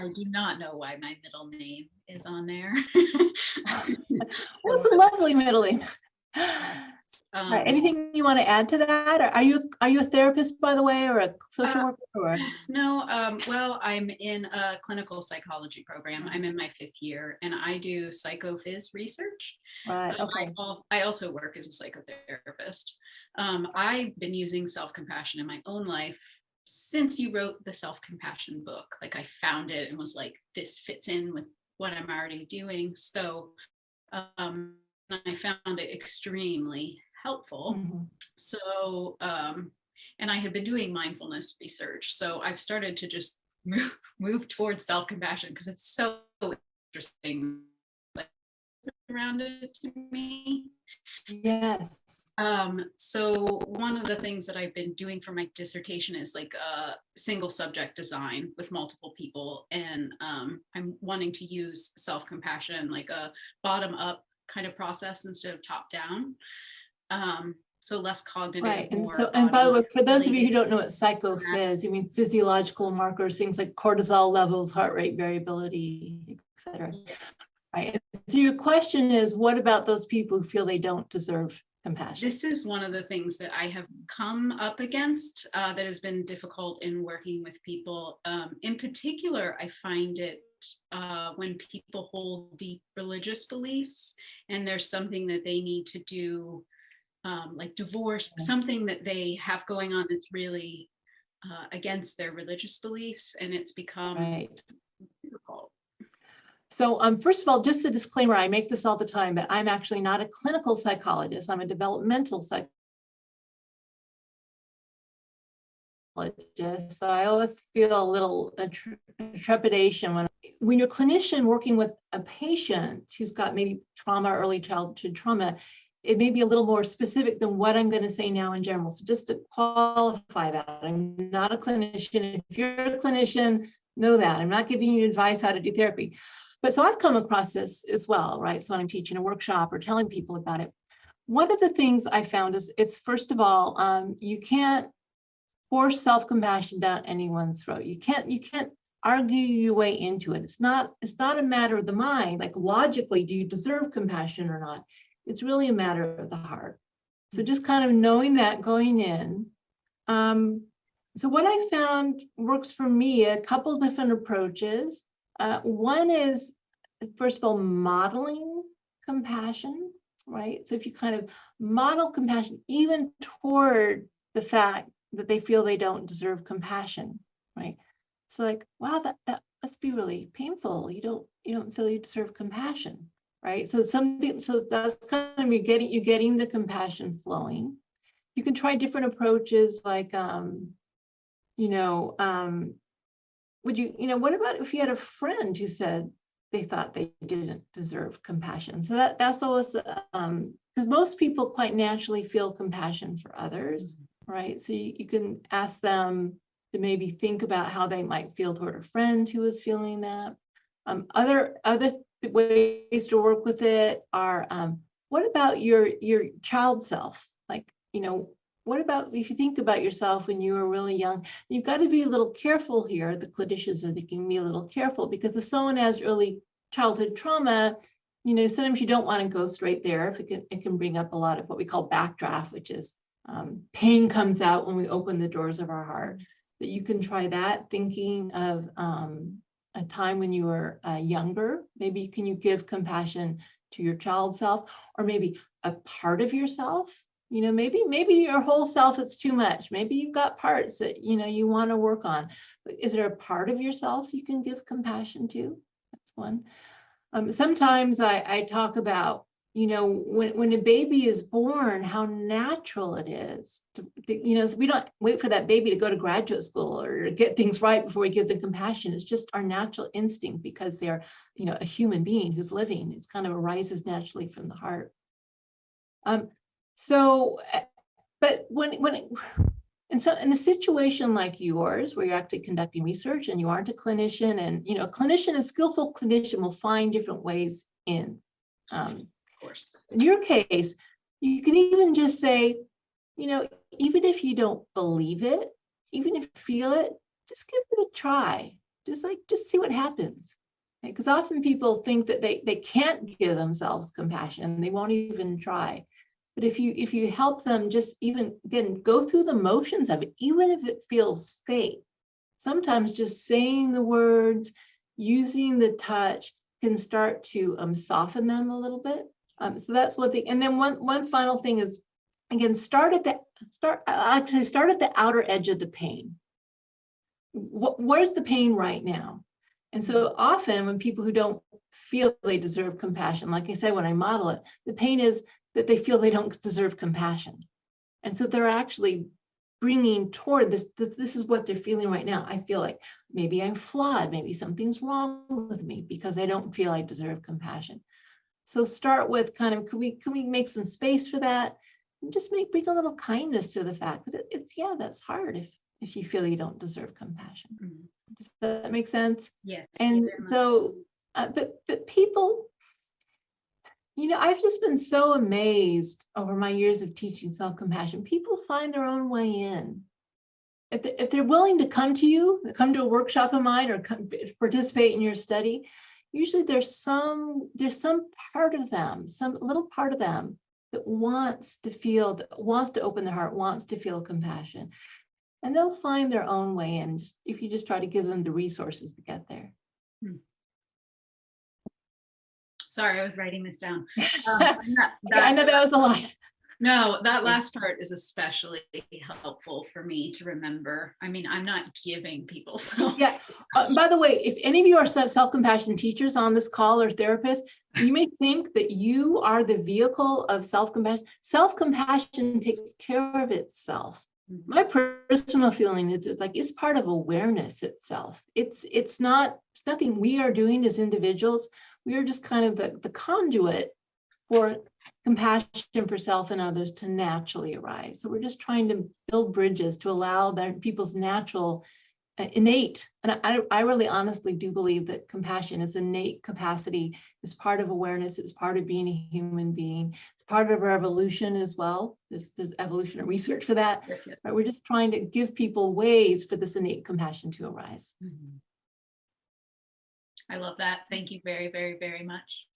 I do not know why my middle name is on there. Well, it's a lovely middle name. Um, Anything you want to add to that? Or are you a therapist, by the way, or a social worker? Or? No, well, I'm in a clinical psychology program. I'm in my 5th year, and I do psychophys research. Right. Okay. I also work as a psychotherapist. I've been using self-compassion in my own life since you wrote the self-compassion book. Like, I found it and was like, this fits in with what I'm already doing. So I found it extremely helpful. Mm-hmm. So, and I had been doing mindfulness research. So I've started to just move towards self-compassion because it's so interesting around it to me. Yes. So one of the things that I've been doing for my dissertation is like a single subject design with multiple people. And I'm wanting to use self-compassion, like a bottom up kind of process instead of top down. So less cognitive. Right. And by the way, for those of you who don't know what psychophys, you mean physiological markers, things like cortisol levels, heart rate variability, etc. Right. So your question is, what about those people who feel they don't deserve compassion? This is one of the things that I have come up against that has been difficult in working with people. In particular, I find it when people hold deep religious beliefs and there's something that they need to do, like divorce, something that they have going on that's really against their religious beliefs, and it's become difficult. So first of all, just a disclaimer, I make this all the time, but I'm actually not a clinical psychologist. I'm a developmental psychologist. So I always feel a little trepidation when you're a clinician working with a patient who's got maybe trauma, early childhood trauma. It may be a little more specific than what I'm going to say now in general. So just to qualify that, I'm not a clinician. If you're a clinician, know that. I'm not giving you advice how to do therapy. But so I've come across this as well, right? So when I'm teaching a workshop or telling people about it, one of the things I found is first of all, you can't force self-compassion down anyone's throat. You can't argue your way into it. It's not a matter of the mind, like logically, do you deserve compassion or not? It's really a matter of the heart. So just kind of knowing that going in. So what I found works for me, a couple different approaches. One is, first of all, modeling compassion, right? So if you kind of model compassion, even toward the fact that they feel they don't deserve compassion, right? So like, wow, that must be really painful. You don't feel you deserve compassion, right? So that's kind of you're getting the compassion flowing. You can try different approaches, like what about if you had a friend who said they thought they didn't deserve compassion? So that's always because most people quite naturally feel compassion for others, right? So you can ask them to maybe think about how they might feel toward a friend who is feeling that. Other ways to work with it are, what about your child self? Like, what about if you think about yourself when you were really young? You've got to be a little careful here. The clinicians are thinking, be a little careful, because if someone has early childhood trauma, sometimes you don't want to go straight there. If it can bring up a lot of what we call backdraft, which is pain comes out when we open the doors of our heart. But you can try that, thinking of a time when you were younger. Maybe can you give compassion to your child self, or maybe a part of yourself? Maybe your whole self, it's too much. Maybe you've got parts that, you want to work on. But is there a part of yourself you can give compassion to? That's one. Sometimes I talk about, when a baby is born, how natural it is to so we don't wait for that baby to go to graduate school or get things right before we give them compassion. It's just our natural instinct, because they're, a human being who's living. It's kind of arises naturally from the heart. But so in a situation like yours, where you're actually conducting research and you aren't a clinician, and a skillful clinician will find different ways in. Of course. In your case, you can even just say, even if you don't believe it, even if you feel it, just give it a try. just see what happens. Because often people think that they can't give themselves compassion and they won't even try. But if you help them just even, again, go through the motions of it, even if it feels fake, sometimes just saying the words, using the touch can start to soften them a little bit. So that's one thing. And then one final thing is, again, start at the outer edge of the pain. Where's the pain right now? And so often when people who don't feel they deserve compassion, like I said, when I model it, the pain is that they feel they don't deserve compassion. And so they're actually bringing toward this is what they're feeling right now. I feel like maybe I'm flawed, maybe something's wrong with me because I don't feel I deserve compassion. So start with kind of, can we make some space for that? And just bring a little kindness to the fact that it's that's hard if you feel you don't deserve compassion. Mm-hmm. Does that make sense? Yes. And so, but people, I've just been so amazed over my years of teaching self-compassion. People find their own way in. If they're willing to come to a workshop of mine or participate in your study, usually there's some part of them, some little part of them that wants to open their heart, wants to feel compassion. And they'll find their own way in, if you just try to give them the resources to get there. Sorry, I was writing this down. I know that was a lot. No, that last part is especially helpful for me to remember. I mean, I'm not giving people. So yeah. By the way, if any of you are self-compassion teachers on this call or therapists, you may think that you are the vehicle of self-compassion. Self-compassion takes care of itself. My personal feeling is it's part of awareness itself. It's nothing we are doing as individuals. We are just kind of the conduit for compassion for self and others to naturally arise. So we're just trying to build bridges to allow people's natural, innate, and I really honestly do believe that compassion is innate capacity, is part of awareness, it's part of being a human being, it's part of our evolution as well. There's evolutionary research for that. Yes. Right? We're just trying to give people ways for this innate compassion to arise. Mm-hmm. I love that. Thank you very, very, very much.